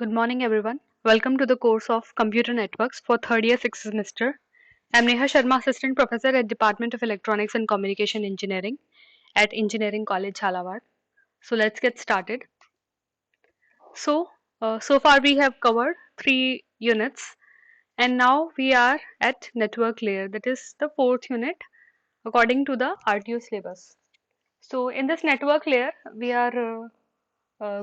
Good morning, everyone. Welcome to the course of Computer Networks for third year, sixth semester. I'm Neha Sharma, Assistant Professor at Department of Electronics and Communication Engineering at Engineering College, Jhalawad. So let's get started. So far we have covered three units, and now we are at network layer. That is the fourth unit according to the RTU syllabus. So in this network layer, we are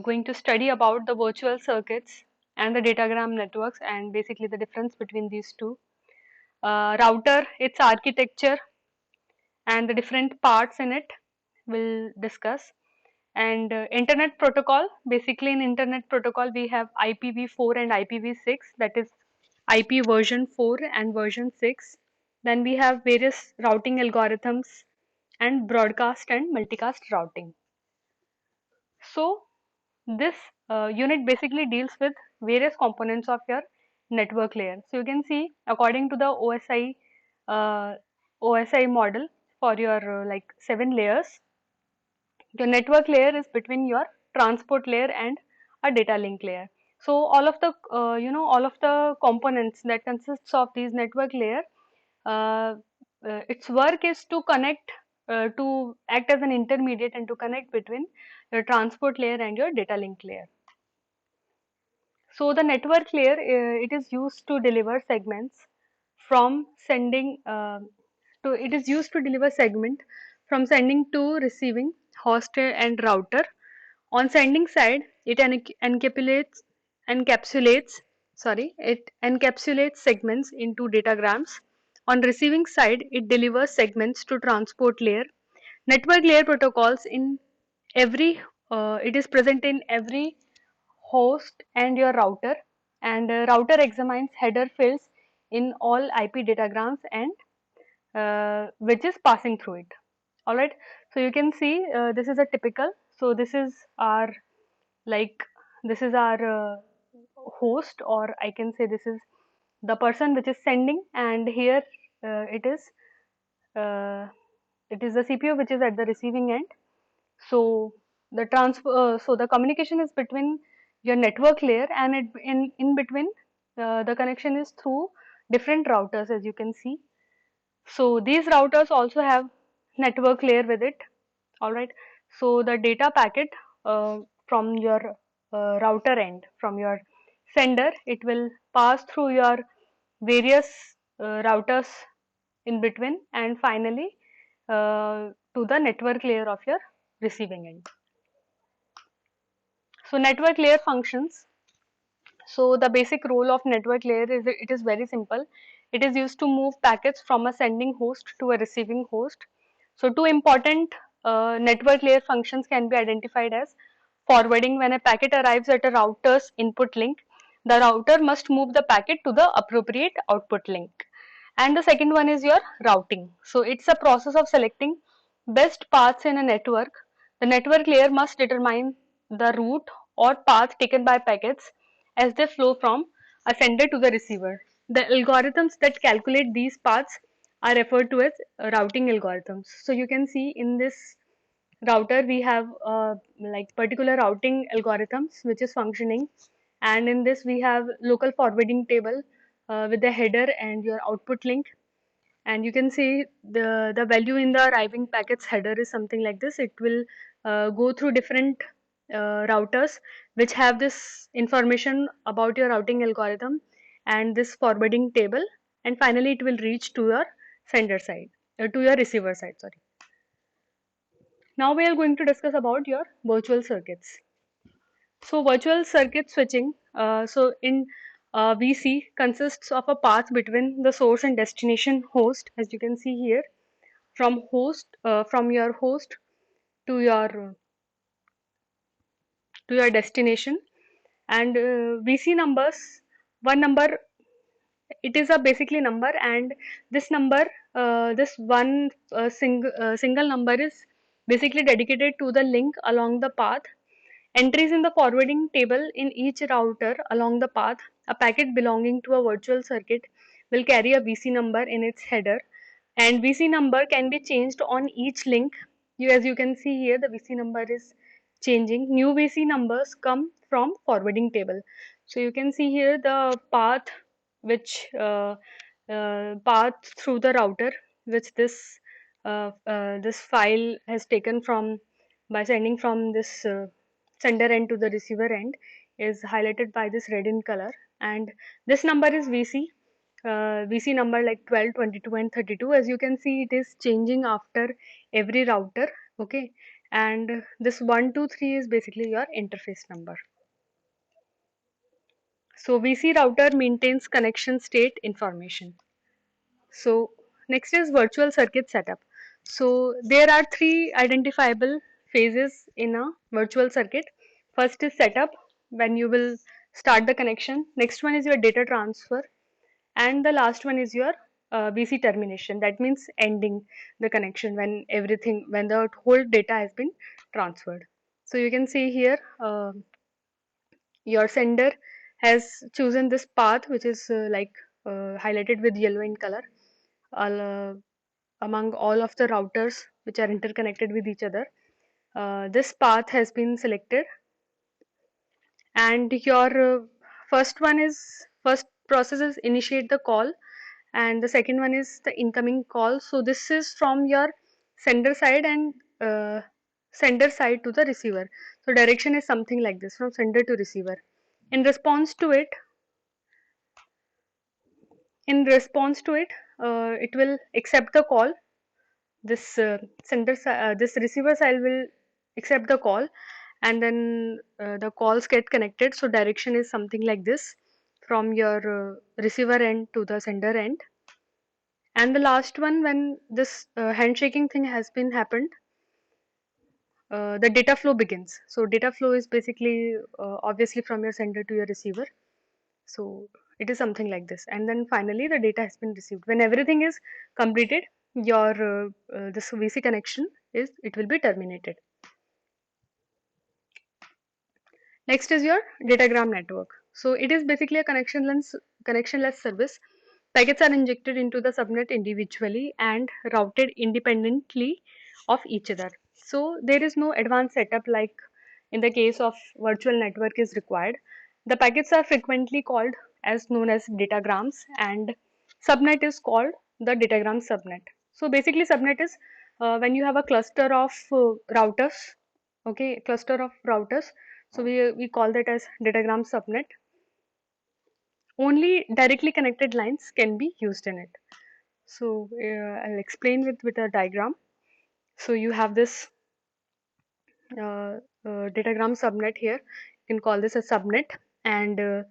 going to study about the virtual circuits and the datagram networks and basically the difference between these two. Router, its architecture and the different parts in it we'll discuss. And internet protocol, basically in internet protocol we have IPv4 and IPv6, that is IP version 4 and version 6. Then we have various routing algorithms and broadcast and multicast routing. So this unit basically deals with various components of your network layer. So you can see according to the OSI model for your like 7 layers, your network layer is between your transport layer and a data link layer. So all of the all of the components that consists of these network layer, uh, its work is to connect, to act as an intermediate and to connect between your transport layer and your data link layer. So the network layer, it is used to deliver segments from sending to it is used to deliver segment from sending to receiving host and router. On sending side, it encapsulates segments into datagrams. On receiving side, it delivers segments to transport layer. Network layer protocols in every it is present in every host and your router, and router examines header fields in all IP datagrams and which is passing through it. All right, so you can see this is a typical. So this is our like this is our host, or I can say this is the person which is sending, and here uh, it is the CPU which is at the receiving end. So the communication is between your network layer, and in between the connection is through different routers, as you can see. So these routers also have network layer with it. All right. So the data packet from your router end, from your sender, it will pass through your various routers in between, and finally to the network layer of your receiving end. So network layer functions. So the basic role of network layer is it is very simple. It is used to move packets from a sending host to a receiving host. So two important network layer functions can be identified as forwarding. When a packet arrives at a router's input link, the router must move the packet to the appropriate output link. And the second one is your routing. So it's a process of selecting best paths in a network. The network layer must determine the route or path taken by packets as they flow from a sender to the receiver. The algorithms that calculate these paths are referred to as routing algorithms. So you can see in this router we have like particular routing algorithms which is functioning, and in this we have local forwarding table with the header and your output link, and you can see the value in the arriving packets header is something like this. It will go through different routers which have this information about your routing algorithm and this forwarding table, and finally it will reach to your sender side, to your receiver side, sorry. Now we are going to discuss about your virtual circuits. So virtual circuit switching, so in VC consists of a path between the source and destination host, as you can see here, from your host to your destination, and VC numbers, one number, it is a basically number, and this number, this one single number is basically dedicated to the link along the path. Entries in the forwarding table in each router along the path. A packet belonging to a virtual circuit will carry a VC number in its header, and VC number can be changed on each link. As you can see here, the VC number is changing, new VC numbers come from forwarding table. So you can see here the path which path through the router which this file has taken from by sending from this sender end to the receiver end is highlighted by this red in color, and this number is VC. VC number like 12, 22 and 32. As you can see, it is changing after every router. Okay, and this 123 is basically your interface number. So VC router maintains connection state information. So next is virtual circuit setup. So there are three identifiable phases in a virtual circuit. First is setup, when you will start the connection. Next one is your data transfer, and the last one is your VC termination. That means ending the connection when the whole data has been transferred. So you can see here your sender has chosen this path which is highlighted with yellow in color uh, among all of the routers which are interconnected with each other. This path has been selected, and your first process is initiate the call, and the second one is the incoming call. So this is from your sender side and sender side to the receiver. So direction is something like this, from sender to receiver. In response to it, in response to it, it will accept the call. This this receiver side will accept the call, and then the calls get connected. So direction is something like this, from your receiver end to the sender end. And the last one, when this handshaking thing has been happened, the data flow begins. So data flow is basically obviously from your sender to your receiver. So it is something like this, and then finally the data has been received. When everything is completed, your this VC connection it will be terminated. Next is your datagram network. So it is basically a connectionless service. Packets are injected into the subnet individually and routed independently of each other. So there is no advanced setup like in the case of virtual network is required. The packets are frequently called as known as datagrams, and subnet is called the datagram subnet. So basically subnet is when you have a cluster of routers, okay, cluster of routers. So we call that as datagram subnet. Only directly connected lines can be used in it. So I'll explain with a diagram. So you have this datagram subnet here. You can call this a subnet, and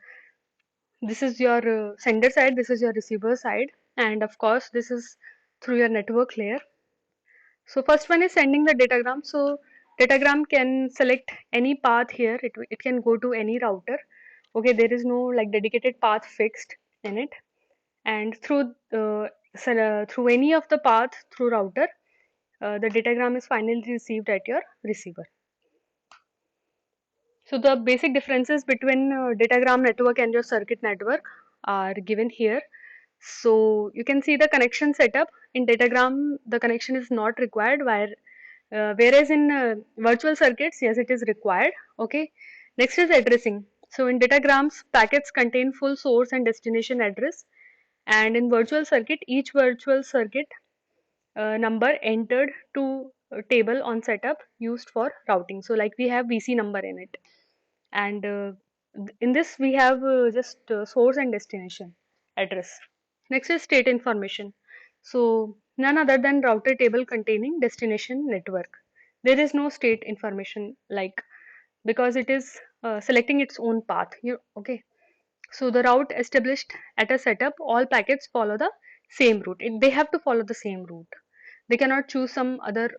this is your sender side, this is your receiver side, and of course this is through your network layer. So first one is sending the datagram. So datagram can select any path here. It can go to any router. Okay, there is no like dedicated path fixed in it, and through any of the path through router, the datagram is finally received at your receiver. So the basic differences between datagram network and your circuit network are given here. So you can see the connection setup. In datagram, the connection is not required, whereas in virtual circuits, yes, it is required. Okay. Next is addressing. So in datagrams, packets contain full source and destination address, and in virtual circuit, each virtual circuit number entered to a table on setup used for routing. So like we have VC number in it, and in this we have just source and destination address. Next is state information. So none other than router table containing destination network. There is no state information like, because it is selecting its own path. Okay. So the route established at a setup, all packets follow the same route. They have to follow the same route. They cannot choose some other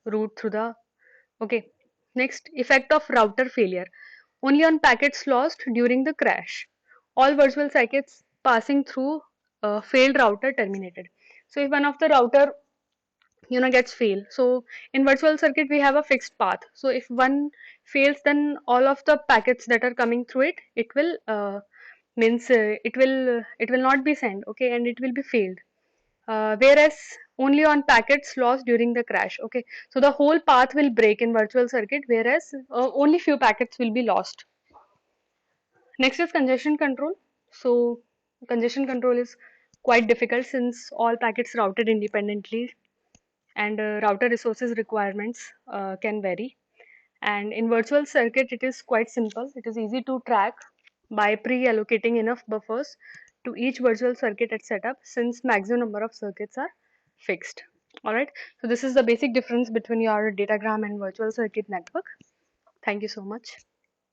route through the. Okay. Next, effect of router failure. Only on packets lost during the crash. All virtual circuits passing through a failed router terminated. So if one of the router gets fail, so in virtual circuit we have a fixed path. So if one fails, then all of the packets that are coming through it will it will not be sent, okay, and it will be failed. Whereas only on packets lost during the crash. Okay, so the whole path will break in virtual circuit, whereas only few packets will be lost. Next is congestion control. So congestion control is quite difficult since all packets routed independently, and router resources requirements can vary. And in virtual circuit, it is quite simple. It is easy to track by pre-allocating enough buffers to each virtual circuit at setup, since maximum number of circuits are fixed. Alright, so this is the basic difference between your datagram and virtual circuit network. Thank you so much.